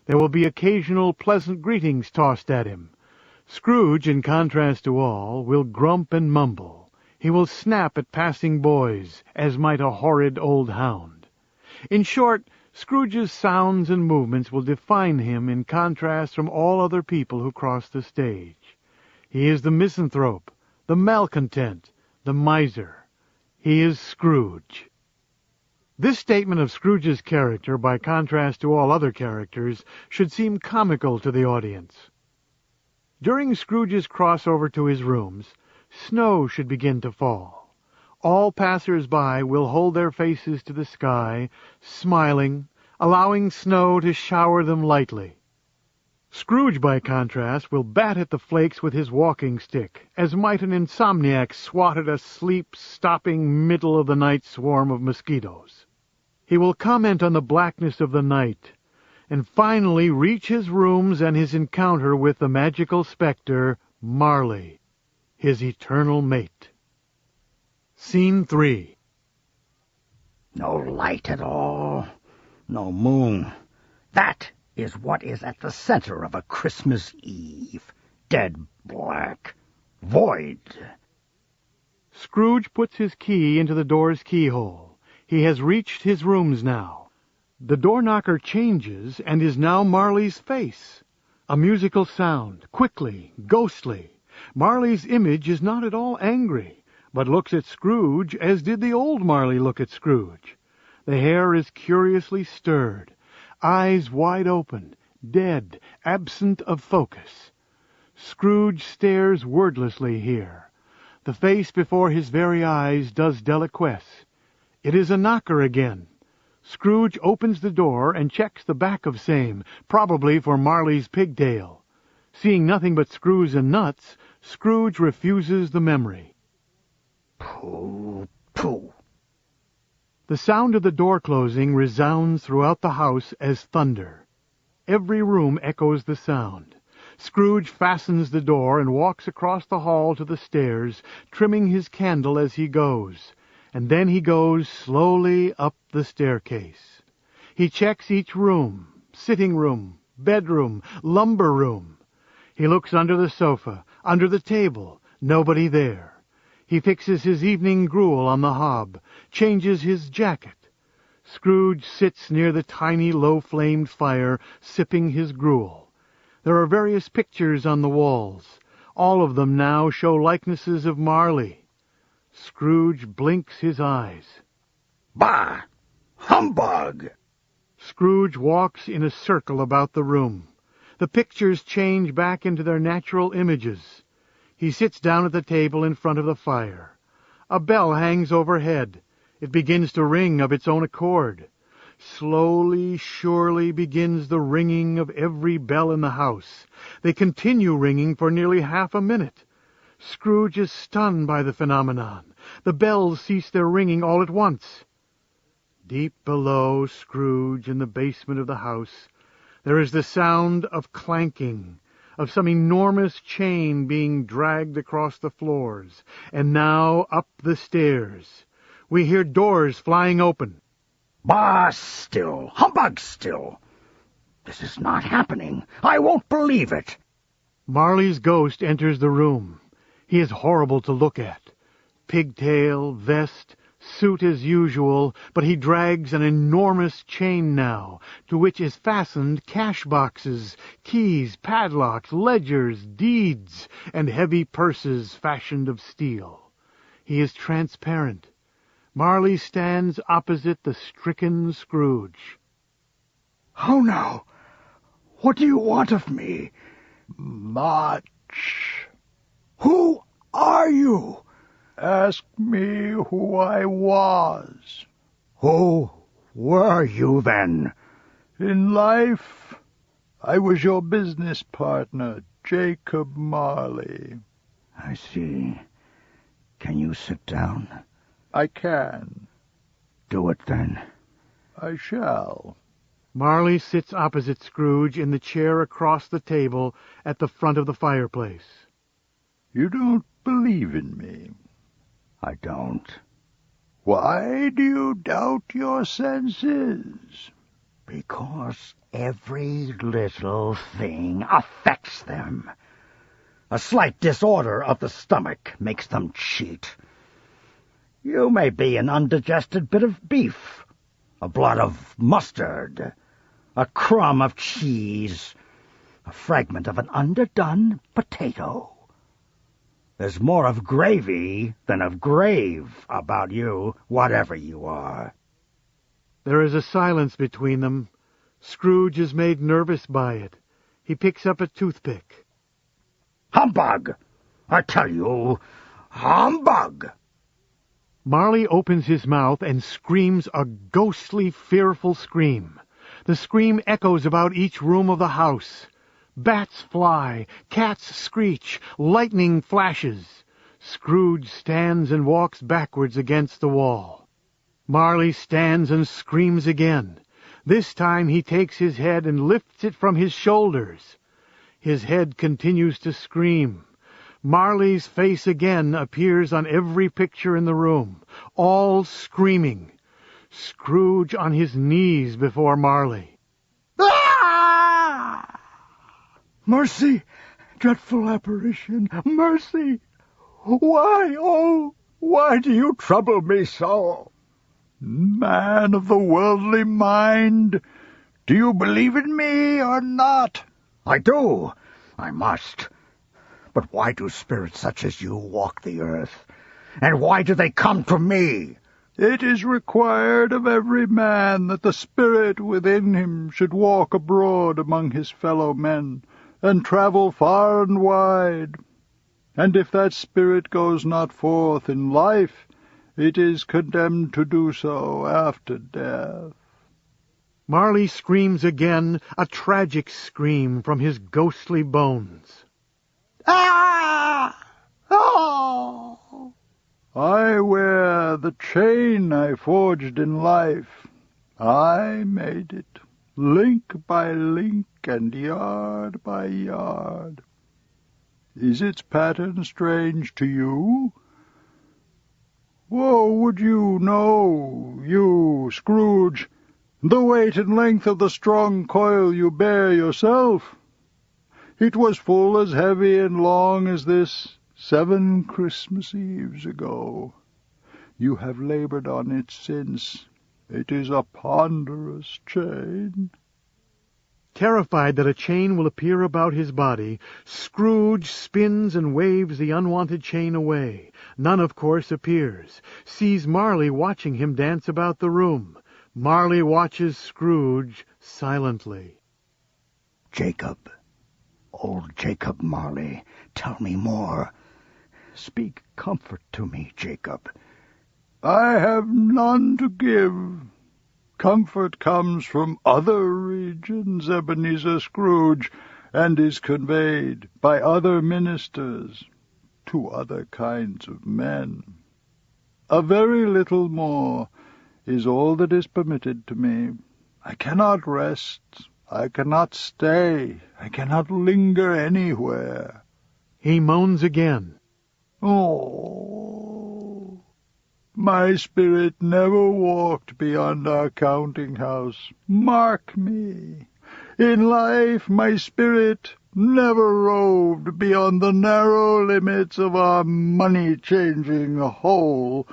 There will be occasional pleasant greetings tossed at him. Scrooge, in contrast to all, will grump and mumble. He will snap at passing boys, as might a horrid old hound. In short, Scrooge's sounds and movements will define him in contrast from all other people who cross the stage. He is the misanthrope, the malcontent, the miser. He is Scrooge. This statement of Scrooge's character, by contrast to all other characters, should seem comical to the audience. During Scrooge's crossover to his rooms, snow should begin to fall. All passers-by will hold their faces to the sky, smiling, allowing snow to shower them lightly. Scrooge, by contrast, will bat at the flakes with his walking stick, as might an insomniac swat at a sleep-stopping middle-of-the-night swarm of mosquitoes. He will comment on the blackness of the night, and finally reach his rooms and his encounter with the magical spectre, Marley, his eternal mate. Scene 3. No light at all, no moon. That is what is at the center of a Christmas Eve. Dead black. Void. Scrooge puts his key into the door's keyhole. He has reached his rooms now. The door-knocker changes and is now Marley's face. A musical sound, quickly, ghostly. Marley's image is not at all angry, but looks at Scrooge as did the old Marley look at Scrooge. The hair is curiously stirred, eyes wide open, dead, absent of focus. Scrooge stares wordlessly here. The face before his very eyes does deliquesce. It is a knocker again. Scrooge opens the door and checks the back of same, probably for Marley's pigtail. Seeing nothing but screws and nuts, Scrooge refuses the memory. Pooh, pooh. The sound of the door closing resounds throughout the house as thunder. Every room echoes the sound. Scrooge fastens the door and walks across the hall to the stairs, trimming his candle as he goes. And then he goes slowly up the staircase. He checks each room, sitting room, bedroom, lumber room. He looks under the sofa, under the table, nobody there. He fixes his evening gruel on the hob, changes his jacket. Scrooge sits near the tiny low-flamed fire, sipping his gruel. There are various pictures on the walls. All of them now show likenesses of Marley. Scrooge blinks his eyes. Bah! Humbug! Scrooge walks in a circle about the room. The pictures change back into their natural images. He sits down at the table in front of the fire. A bell hangs overhead. It begins to ring of its own accord. Slowly, surely begins the ringing of every bell in the house. They continue ringing for nearly half a minute. Scrooge is stunned by the phenomenon. The bells cease their ringing all at once. Deep below Scrooge, in the basement of the house, there is the sound of clanking, of some enormous chain being dragged across the floors, and now up the stairs. We hear doors flying open. Bah, still! Humbug still! This is not happening. I won't believe it. Marley's ghost enters the room. He is horrible to look at. Pigtail, vest, suit as usual, but he drags an enormous chain now, to which is fastened cash boxes, keys, padlocks, ledgers, deeds, and heavy purses fashioned of steel. He is transparent. Marley stands opposite the stricken Scrooge. How now? What do you want of me? Much. Who are you? Ask me who I was. Who were you, then? In life, I was your business partner, Jacob Marley. I see. Can you sit down? I can. Do it, then. I shall. Marley sits opposite Scrooge in the chair across the table at the front of the fireplace. You don't believe in me. I don't. Why do you doubt your senses? Because every little thing affects them. A slight disorder of the stomach makes them cheat. You may be an undigested bit of beef, a blot of mustard, a crumb of cheese, a fragment of an underdone potato. There's more of gravy than of grave about you, whatever you are. There is a silence between them. Scrooge is made nervous by it. He picks up a toothpick. Humbug! I tell you, humbug! Marley opens his mouth and screams a ghostly, fearful scream. The scream echoes about each room of the house. Bats fly, cats screech, lightning flashes. Scrooge stands and walks backwards against the wall. Marley stands and screams again. This time he takes his head and lifts it from his shoulders. His head continues to scream. Marley's face again appears on every picture in the room, all screaming. Scrooge on his knees before Marley. Ah! Mercy, dreadful apparition, mercy! Why, oh, why do you trouble me so? Man of the worldly mind, do you believe in me or not? I do. I must. But why do spirits such as you walk the earth? And why do they come to me? It is required of every man that the spirit within him should walk abroad among his fellow men, and travel far and wide. And if that spirit goes not forth in life, it is condemned to do so after death. Marley screams again, a tragic scream from his ghostly bones. Ah! Oh! I wear the chain I forged in life. I made it, link by link and yard by yard. Is its pattern strange to you? Woe would you know, you Scrooge, the weight and length of the strong coil you bear yourself? It was full as heavy and long as this 7 Christmas Eves ago. You have labored on it since. It is a ponderous chain. Terrified that a chain will appear about his body, Scrooge spins and waves the unwanted chain away. None, of course, appears. Sees Marley watching him dance about the room. Marley watches Scrooge silently. Jacob, old Jacob Marley, tell me more. Speak comfort to me, Jacob. I have none to give. Comfort comes from other regions, Ebenezer Scrooge, and is conveyed by other ministers to other kinds of men. A very little more is all that is permitted to me. I cannot rest, I cannot stay, I cannot linger anywhere. He moans again. Oh, my spirit never walked beyond our counting-house. Mark me. In life my spirit never roved beyond the narrow limits of our money-changing hole,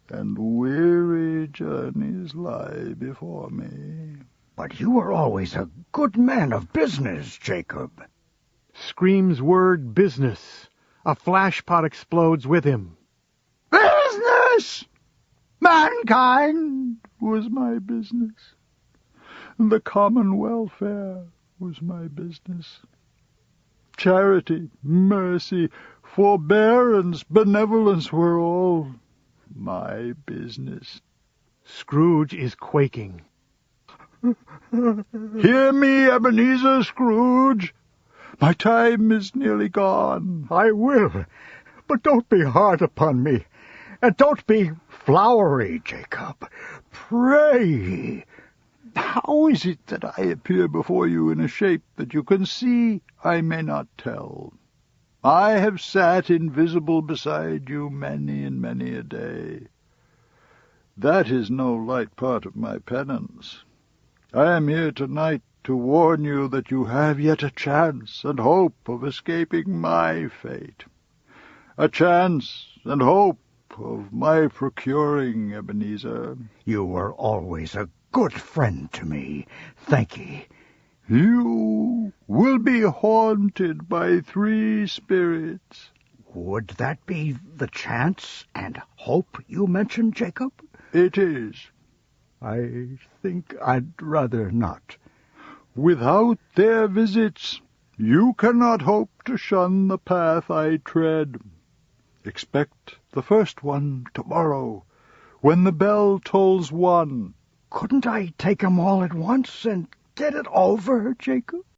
and weary journeys lie before me. But you were always a good man of business, Jacob. Screams word business. A flashpot explodes with him. Business! Mankind was my business. The common welfare was my business. Charity, mercy, forbearance, benevolence were all my business. Scrooge is quaking. Hear me, Ebenezer Scrooge. My time is nearly gone. I will, but don't be hard upon me, and don't be flowery, Jacob. Pray. How is it that I appear before you in a shape that you can see I may not tell? I have sat invisible beside you many and many a day. That is no light part of my penance. I am here tonight to warn you that you have yet a chance and hope of escaping my fate. A chance and hope of my procuring, Ebenezer. You were always a good friend to me. Thank ye. You will be haunted by 3 spirits. Would that be the chance and hope you mentioned, Jacob? It is. I think I'd rather not. Without their visits, you cannot hope to shun the path I tread. Expect the first one tomorrow, when the bell tolls 1. Couldn't I take 'em all at once and get it over, Jacob?